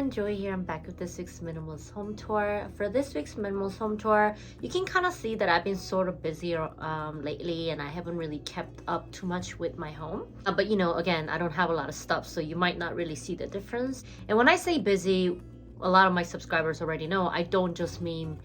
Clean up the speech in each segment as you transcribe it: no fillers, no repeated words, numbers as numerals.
everyone, Joy here. I'm back with this week's Minimalist home tour. For this week's Minimalist home tour, you can kind of see that I've been sort of busy lately and I haven't really kept up too much with my home. But again, I don't have a lot of stuff, so you might not really see the difference. And when I say busy, a lot of my subscribers already know I don't just mean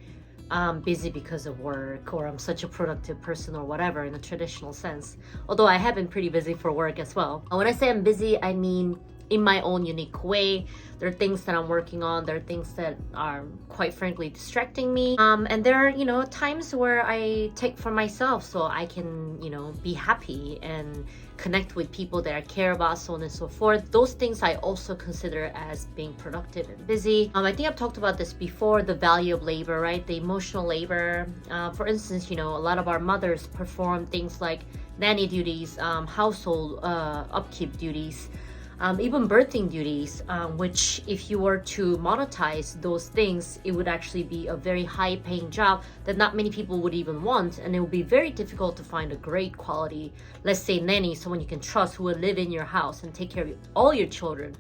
busy because of work or I'm such a productive person or whatever in a traditional sense. Although I have been pretty busy for work as well. When I say I'm busy, I mean in my own unique way. There are things that I'm working on. There are things that are quite frankly distracting me. And there are, times where I take for myself so I can, be happy and connect with people that I care about, so on and so forth. Those things I also consider as being productive and busy. I think I've talked about this before, the value of labor, right? The emotional labor. For instance, a lot of our mothers perform things like nanny duties, household upkeep duties, even birthing duties, which if you were to monetize those things, it would actually be a very high paying job that not many people would even want, and it would be very difficult to find a great quality, let's say nanny, someone you can trust who will live in your house and take care of all your children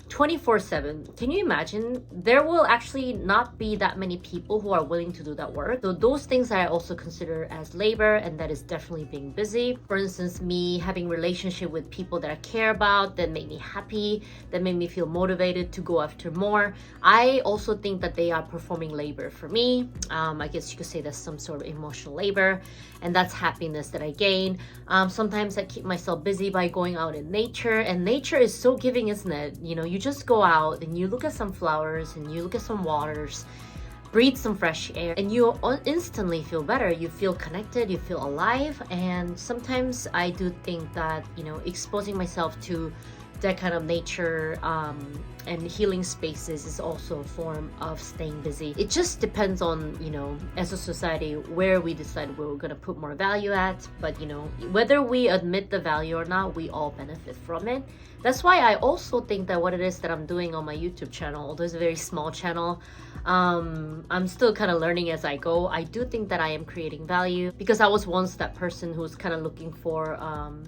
24/7. Can you imagine? There will actually not be that many people who are willing to do that work. So those things that I also consider as labor, and that is definitely being busy. For instance, me having relationship with people that I care about, that make me happy, that make me feel motivated to go after more. I also think that they are performing labor for me. I guess you could say that's some sort of emotional labor, and that's happiness that I gain. Sometimes I keep myself busy by going out in nature, and nature is so giving, isn't it? You just go out and you look at some flowers and you look at some waters, breathe some fresh air, and you instantly feel better. You feel connected, you feel alive. And sometimes I do think that, exposing myself to that kind of nature and healing spaces is also a form of staying busy. It just depends on, as a society, where we decide where we're going to put more value at. But, whether we admit the value or not, we all benefit from it. That's why I also think that what it is that I'm doing on my YouTube channel, although it's a very small channel, I'm still kind of learning as I go. I do think that I am creating value because I was once that person who's kind of looking for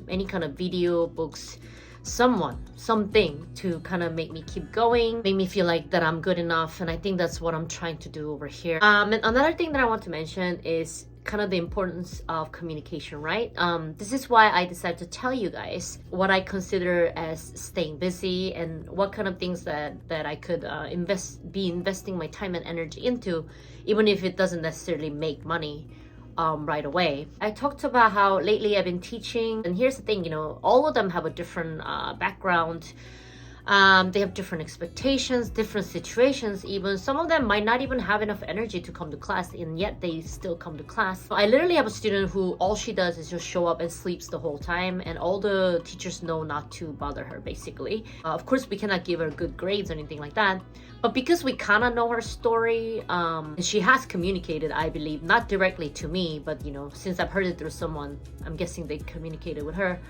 any kind of video, books, something to kind of make me keep going, make me feel like that I'm good enough. And I think that's what I'm trying to do over here. And another thing that I want to mention is kind of the importance of communication, right? This is why I decided to tell you guys what I consider as staying busy and what kind of things that I could be investing my time and energy into, even if it doesn't necessarily make money right away. I talked about how lately I've been teaching, and here's the thing, all of them have a different background. They have different expectations, different situations even. Some of them might not even have enough energy to come to class, and yet they still come to class. I literally have a student who all she does is just show up and sleeps the whole time, and all the teachers know not to bother her, basically. Of course, we cannot give her good grades or anything like that, but because we kind of know her story, and she has communicated, I believe, not directly to me, but since I've heard it through someone, I'm guessing they communicated with her.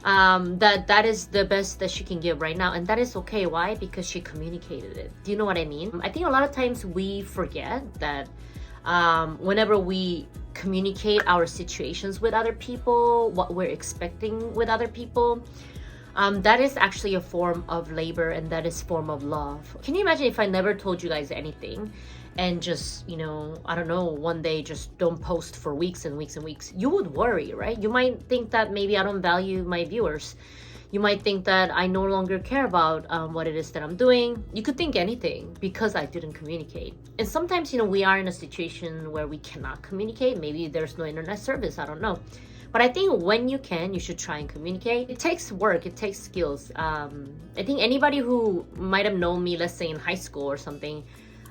That is the best that she can give right now, and that is okay. Why? Because she communicated it. Do you know what I mean? I think a lot of times we forget that whenever we communicate our situations with other people, what we're expecting with other people, that is actually a form of labor, and that is form of love. Can you imagine if I never told you guys anything and just, I don't know, one day just don't post for weeks and weeks and weeks? You would worry, right? You might think that maybe I don't value my viewers. You might think that I no longer care about what it is that I'm doing. You could think anything because I didn't communicate. And sometimes, we are in a situation where we cannot communicate. Maybe there's no internet service, I don't know. But I think when you can, you should try and communicate. It takes work, it takes skills. I think anybody who might have known me, let's say in high school or something,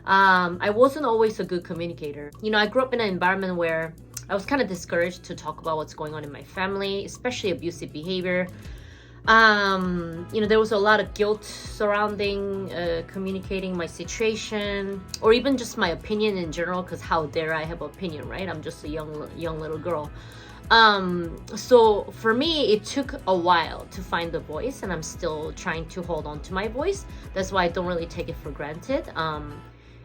I wasn't always a good communicator. I grew up in an environment where I was kind of discouraged to talk about what's going on in my family, especially abusive behavior. There was a lot of guilt surrounding communicating my situation, or even just my opinion in general, because how dare I have an opinion, right? I'm just a young little girl. So for me, it took a while to find the voice, and I'm still trying to hold on to my voice. That's why I don't really take it for granted.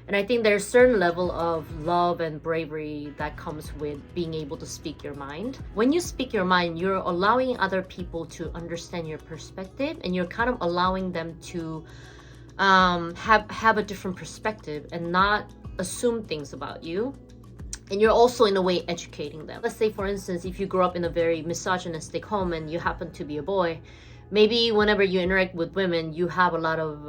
And I think there's a certain level of love and bravery that comes with being able to speak your mind. When you speak your mind, you're allowing other people to understand your perspective, and you're kind of allowing them to have a different perspective and not assume things about you. And you're also in a way educating them. Let's say, for instance, if you grew up in a very misogynistic home and you happen to be a boy, maybe whenever you interact with women, you have a lot of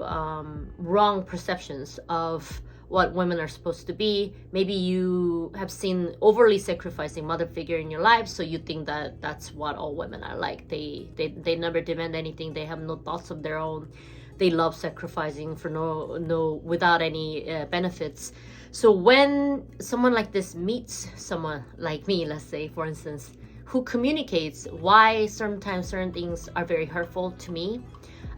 wrong perceptions of what women are supposed to be. Maybe you have seen overly sacrificing mother figure in your life, so you think that that's what all women are like. They never demand anything. They have no thoughts of their own. They love sacrificing for no without any benefits. So when someone like this meets someone like me, let's say, for instance, who communicates why sometimes certain things are very hurtful to me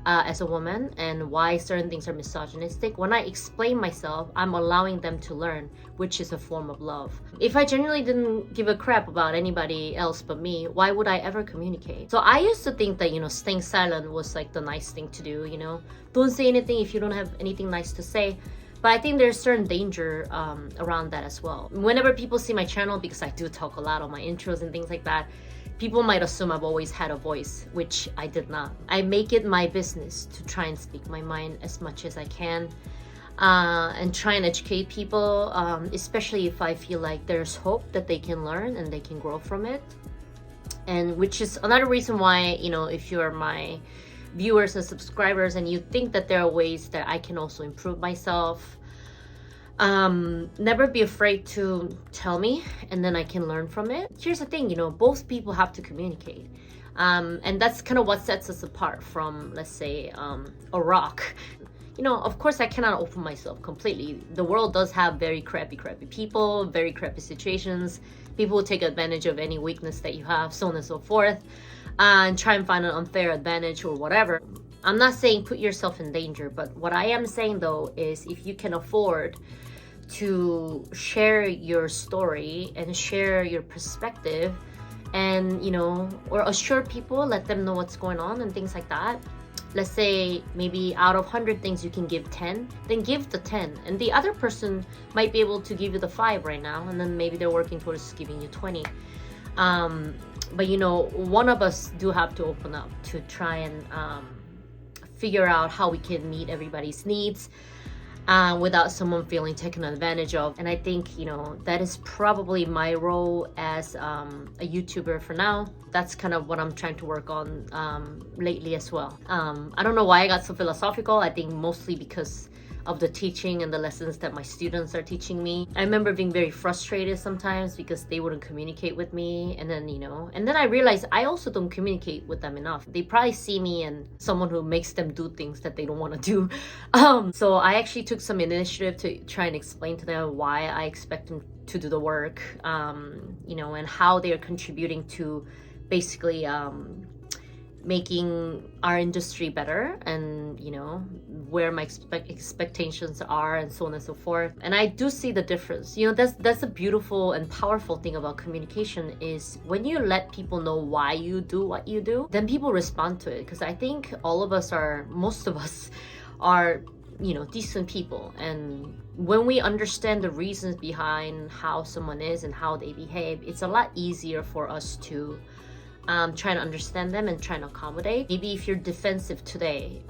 as a woman and why certain things are misogynistic, when I explain myself, I'm allowing them to learn, which is a form of love. If I genuinely didn't give a crap about anybody else but me, why would I ever communicate? So I used to think that, staying silent was like the nice thing to do, Don't say anything if you don't have anything nice to say. But I think there's certain danger around that as well. Whenever people see my channel, because I do talk a lot on my intros and things like that, people might assume I've always had a voice, which I did not. I make it my business to try and speak my mind as much as I can and try and educate people, especially if I feel like there's hope that they can learn and they can grow from it. And which is another reason why, if you're my viewers and subscribers and you think that there are ways that I can also improve myself, never be afraid to tell me, and then I can learn from it. Here's the thing, both people have to communicate, and that's kind of what sets us apart from, let's say, a rock. Of course I cannot open myself completely. The world does have very crappy people, very crappy situations. People will take advantage of any weakness that you have, so on and so forth, and try and find an unfair advantage or whatever. I'm not saying put yourself in danger, but what I am saying though is if you can afford to share your story and share your perspective and, or assure people, let them know what's going on and things like that. Let's say maybe out of 100 things you can give 10, then give the 10. And the other person might be able to give you the 5 right now, and then maybe they're working towards giving you 20. But one of us do have to open up to try and figure out how we can meet everybody's needs without someone feeling taken advantage of. And I think, that is probably my role as a YouTuber for now. That's kind of what I'm trying to work on lately as well. I don't know why I got so philosophical. I think mostly because of the teaching and the lessons that my students are teaching me. I remember being very frustrated sometimes because they wouldn't communicate with me, and then I realized I also don't communicate with them enough. They probably see me and someone who makes them do things that they don't want to do. So I actually took some initiative to try and explain to them why I expect them to do the work, and how they are contributing to basically making our industry better, and where my expectations are, and so on and so forth. And I do see the difference. That's a beautiful and powerful thing about communication, is when you let people know why you do what you do, then people respond to it. Because I think most of us are decent people, and when we understand the reasons behind how someone is and how they behave, it's a lot easier for us to try to understand them and try to accommodate. Maybe if you're defensive today,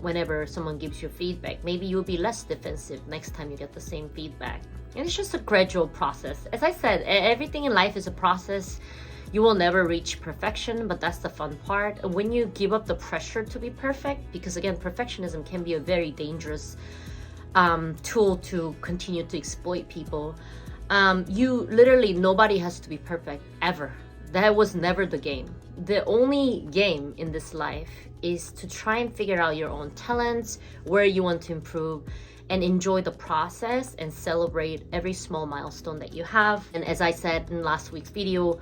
whenever someone gives you feedback, maybe you'll be less defensive next time you get the same feedback. And it's just a gradual process. As I said, everything in life is a process. You will never reach perfection, but that's the fun part. And when you give up the pressure to be perfect, because again, perfectionism can be a very dangerous tool to continue to exploit people. Nobody has to be perfect ever. That was never the game. The only game in this life is to try and figure out your own talents, where you want to improve, and enjoy the process and celebrate every small milestone that you have. And as I said in last week's video,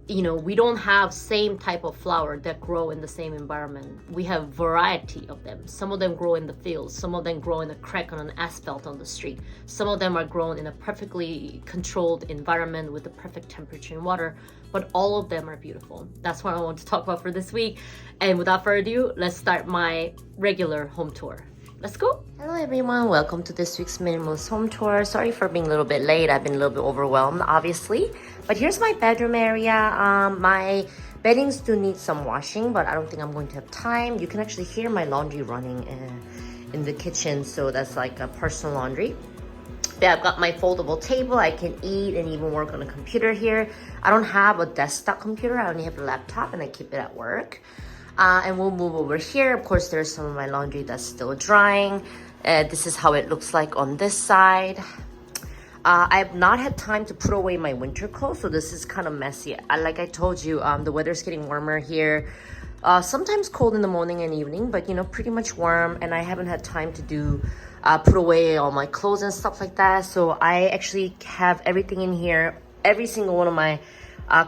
we don't have same type of flower that grow in the same environment. We have variety of them. Some of them grow in the fields. Some of them grow in a crack on an asphalt on the street. Some of them are grown in a perfectly controlled environment with the perfect temperature and water. But all of them are beautiful. That's what I want to talk about for this week. And without further ado, let's start my regular home tour. Let's go. Hello everyone, welcome to this week's Minimalist home tour. Sorry for being a little bit late. I've been a little bit overwhelmed, obviously. But here's my bedroom area. My beddings do need some washing, but I don't think I'm going to have time. You can actually hear my laundry running in the kitchen, so that's like a personal laundry. Yeah, I've got my foldable table. I can eat and even work on a computer here. I don't have a desktop computer. I only have a laptop and I keep it at work. And we'll move over here. Of course, there's some of my laundry that's still drying. This is how it looks like on this side. I have not had time to put away my winter clothes, so this is kind of messy. Like I told you, the weather's getting warmer here. Sometimes cold in the morning and evening, but you know, pretty much warm, and I haven't had time to do put away all my clothes and stuff like that. So I actually have everything in here. Every single one of my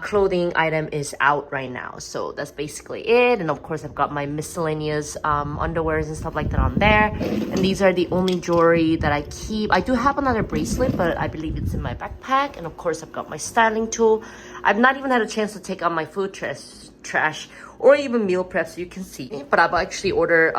clothing item is out right now, so that's basically it. And of course, I've got my miscellaneous underwears and stuff like that on there, and these are the only jewelry that I keep. I do have another bracelet, but I believe it's in my backpack. And of course, I've got my styling tool. I've not even had a chance to take out my food trash or even meal prep, so you can see, but I've actually ordered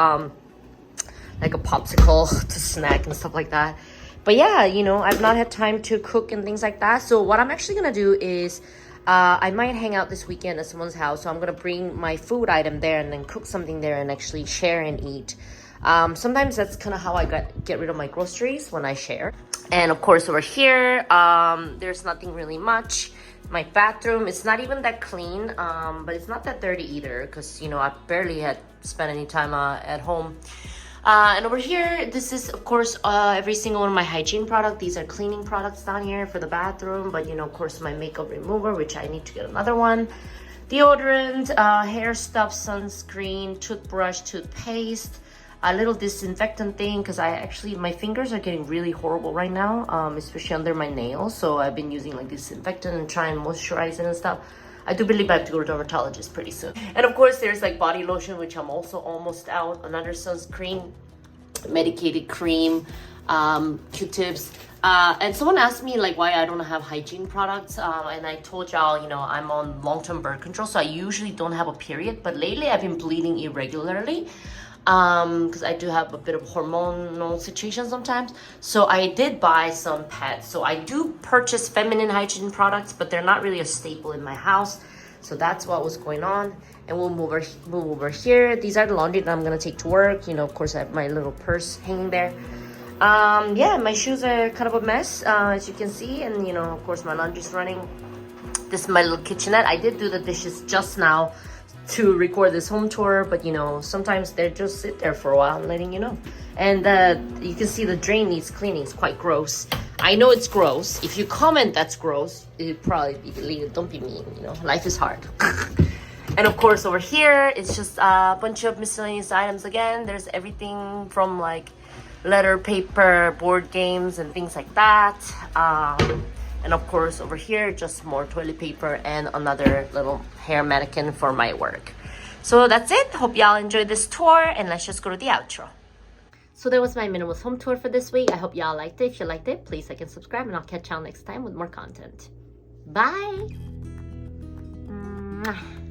like a popsicle to snack and stuff like that. But yeah, you know, I've not had time to cook and things like that. So what I'm actually gonna do is I might hang out this weekend at someone's house, so I'm gonna bring my food item there and then cook something there and actually share and eat. Sometimes that's kind of how I get rid of my groceries, when I share. And of course, over here, there's nothing really much. My bathroom, it's not even that clean, but it's not that dirty either, because you know, I barely had spent any time at home. And over here, this is of course every single one of my hygiene products. These are cleaning products down here for the bathroom, but you know, of course, my makeup remover, which I need to get another one, deodorant, hair stuff, sunscreen, toothbrush, toothpaste, a little disinfectant thing, because my fingers are getting really horrible right now, especially under my nails. So I've been using like disinfectant and trying to moisturize it and stuff. I do believe I have to go to a dermatologist pretty soon. And of course, there's like body lotion, which I'm also almost out. Another sunscreen, medicated cream, Q-tips. And someone asked me like why I don't have hygiene products. And I told y'all, you know, I'm on long-term birth control, so I usually don't have a period. But lately, I've been bleeding irregularly, because I do have a bit of hormonal situation sometimes. So I did buy some pads. So I do purchase feminine hygiene products, but they're not really a staple in my house. So that's what was going on. And we'll move over here. These are the laundry that I'm gonna take to work. You know, of course, I have my little purse hanging there. Yeah, my shoes are kind of a mess, as you can see. And you know, of course, my laundry's running. This is my little kitchenette. I did do the dishes just now to record this home tour, but you know, sometimes they just sit there for a while, I'm letting you know. And you can see the drain needs cleaning. It's quite gross. I know it's gross. If you comment that's gross, it'd probably be deleted. Don't be mean, you know, life is hard. And of course, over here, it's just a bunch of miscellaneous items again. There's everything from like letter, paper, board games, and things like that. And of course, over here, just more toilet paper and another little hair mannequin for my work. So that's it. Hope y'all enjoyed this tour, and let's just go to the outro. So that was my minimalist home tour for this week. I hope y'all liked it. If you liked it, please like and subscribe, and I'll catch y'all next time with more content. Bye! Mwah.